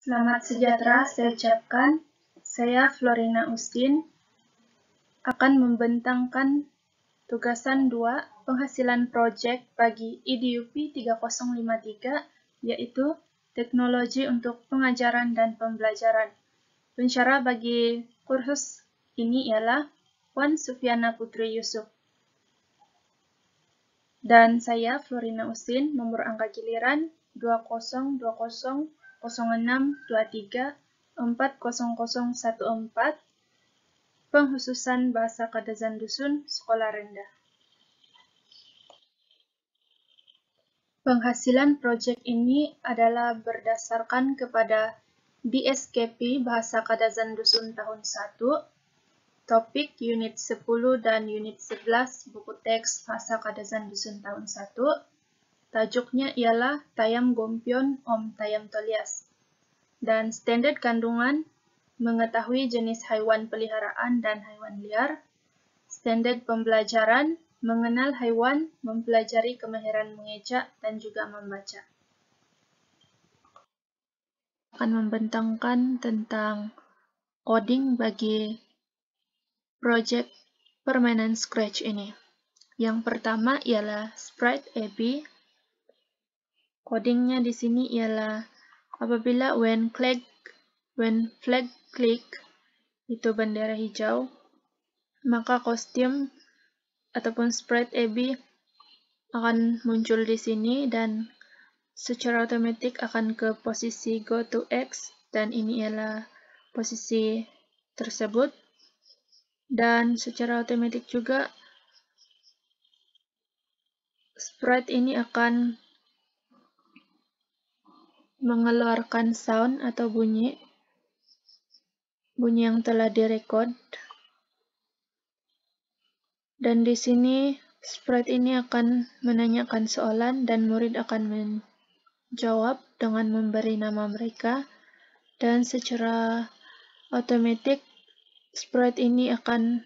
Selamat sejahtera saya ucapkan. Saya Florina Ustin akan membentangkan tugasan 2 penghasilan proyek bagi IDUP 3053, yaitu teknologi untuk pengajaran dan pembelajaran. Pensyarah bagi kursus ini ialah Puan Sufiana Putri Yusuf. Dan saya Florina Ustin, nomor angka giliran 20200623400014, pengkhususan bahasa Kadazan Dusun, Sekolah Rendah. Penghasilan proyek ini adalah berdasarkan kepada DSKP Bahasa Kadazan Dusun tahun 1, topik unit 10 dan unit 11 buku teks Bahasa Kadazan Dusun tahun 1. Tajuknya ialah Tayam Gompion Om Tayam Tolias. Dan standar kandungan mengetahui jenis haiwan peliharaan dan haiwan liar. Standar pembelajaran mengenal haiwan, mempelajari kemahiran mengeja dan juga membaca. Akan membentangkan tentang coding bagi proyek permainan Scratch ini. Yang pertama ialah Sprite AB. Codingnya di sini ialah apabila when flag click itu bendera hijau, maka kostum ataupun sprite AB akan muncul di sini dan secara otomatis akan ke posisi go to X, dan ini ialah posisi tersebut. Dan secara otomatis juga sprite ini akan mengeluarkan sound atau bunyi yang telah direkod. Dan di sini sprite ini akan menanyakan soalan dan murid akan menjawab dengan memberi nama mereka, dan secara otomatis sprite ini akan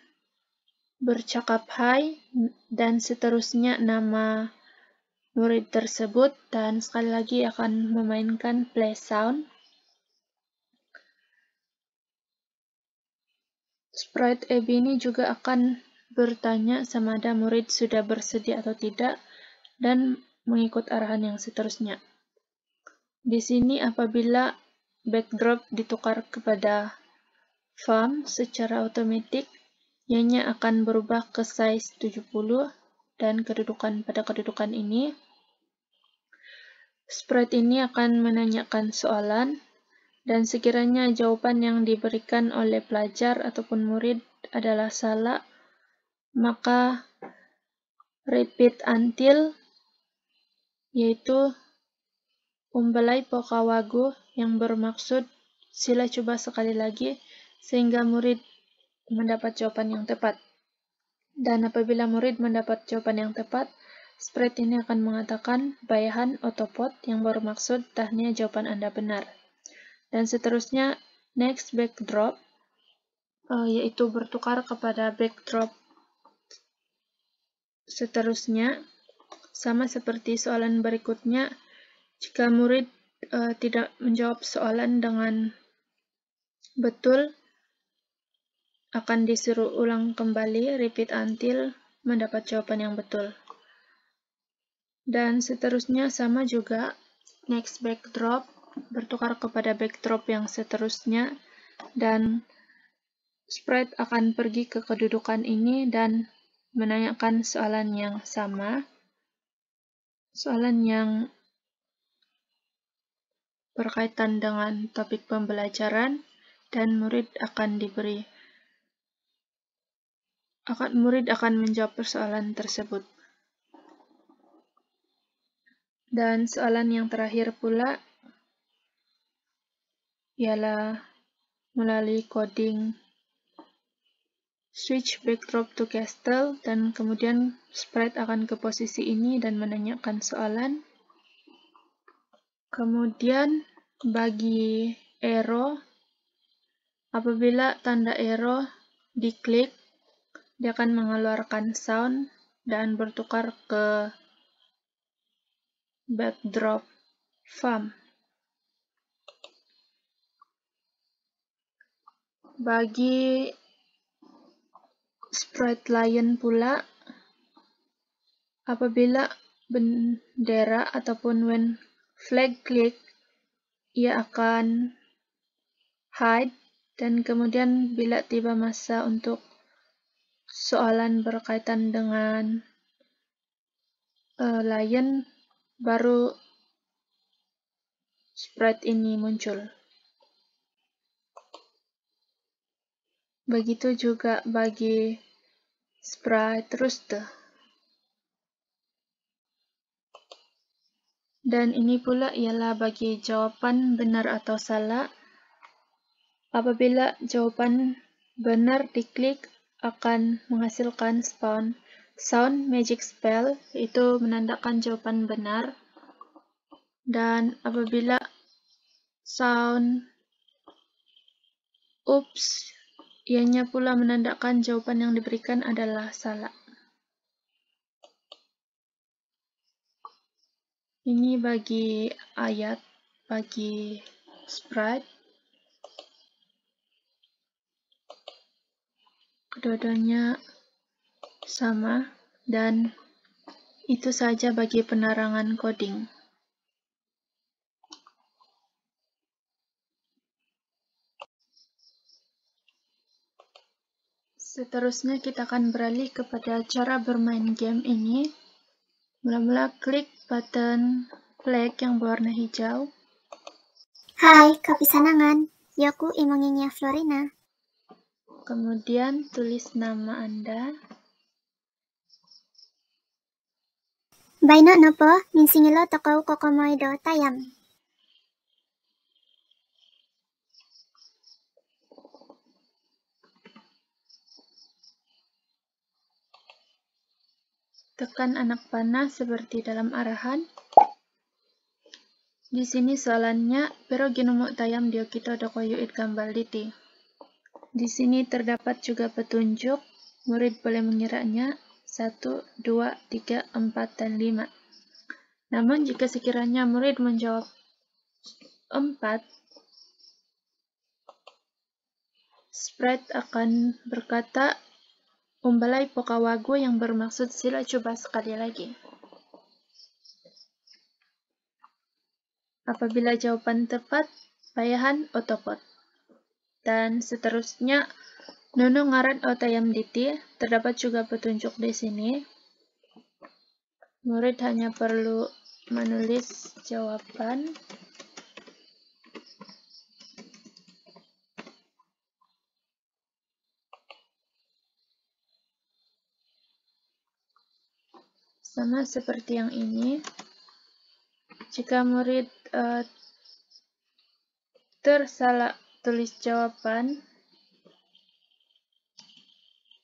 bercakap hai dan seterusnya nama murid tersebut, dan sekali lagi akan memainkan play sound. Sprite AB ini juga akan bertanya sama ada murid sudah bersedia atau tidak dan mengikut arahan yang seterusnya. Di sini apabila backdrop ditukar kepada farm secara otomatis, ianya akan berubah ke size 70 dan pada kedudukan ini. Sprite ini akan menanyakan soalan, dan sekiranya jawaban yang diberikan oleh pelajar ataupun murid adalah salah, maka repeat until, yaitu umbalai pokawagu, yang bermaksud sila coba sekali lagi sehingga murid mendapat jawaban yang tepat. Dan apabila murid mendapat jawaban yang tepat, sprite ini akan mengatakan bayahan otopot, yang bermaksud tahniah jawaban Anda benar. Dan seterusnya next backdrop, yaitu bertukar kepada backdrop seterusnya, sama seperti soalan berikutnya. Jika murid tidak menjawab soalan dengan betul, akan disuruh ulang kembali, repeat until mendapat jawaban yang betul. Dan seterusnya sama juga, next backdrop bertukar kepada backdrop yang seterusnya, dan sprite akan pergi ke kedudukan ini dan menanyakan soalan yang sama, soalan yang berkaitan dengan topik pembelajaran, dan murid akan menjawab persoalan tersebut. Dan soalan yang terakhir pula ialah melalui coding switch backdrop to castle, dan kemudian sprite akan ke posisi ini dan menanyakan soalan. Kemudian bagi arrow, apabila tanda arrow diklik, dia akan mengeluarkan sound dan bertukar ke backdrop farm. Bagi sprite lion pula, apabila bendera ataupun when flag click, ia akan hide, dan kemudian bila tiba masa untuk soalan berkaitan dengan lion, baru sprite ini muncul. Begitu juga bagi sprite rooster. Dan ini pula ialah bagi jawapan benar atau salah. Apabila jawapan benar diklik, akan menghasilkan sound magic spell, itu menandakan jawapan benar. Dan apabila sound oops, ianya pula menandakan jawapan yang diberikan adalah salah. Ini bagi ayat, bagi sprite. Kedua-duanya sama, dan itu saja bagi penerangan coding. Seterusnya kita akan beralih kepada cara bermain game ini. Mula-mula klik button flag yang berwarna hijau. Hai, kapisanangan. Yaku imanginya Florina. Kemudian tulis nama Anda. Baino nopo minsingilo tokou kokomoido tayam. Tekan anak panah seperti dalam arahan. Di sini soalannya, pero ginumo tayam diokito dokoyu it kambal diti. Di sini terdapat juga petunjuk, murid boleh mengiranya 1, 2, 3, 4, dan 5. Namun jika sekiranya murid menjawab 4, sprite akan berkata, umbalai pokawago, yang bermaksud sila coba sekali lagi. Apabila jawaban tepat, payahan otopot. Dan seterusnya, nono ngaran otayam diti, terdapat juga petunjuk di sini. Murid hanya perlu menulis jawaban. Sama seperti yang ini. Jika murid tersalah tulis jawaban,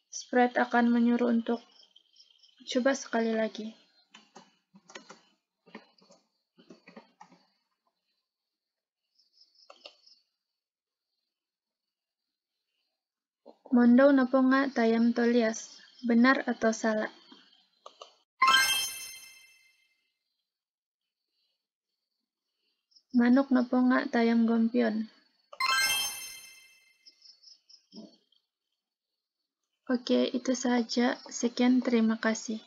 sprite akan menyuruh untuk coba sekali lagi. Mondou nopo nga tayam tolias, benar atau salah? Manuk nopo nga tayam gompion? Oke, itu saja. Sekian, terima kasih.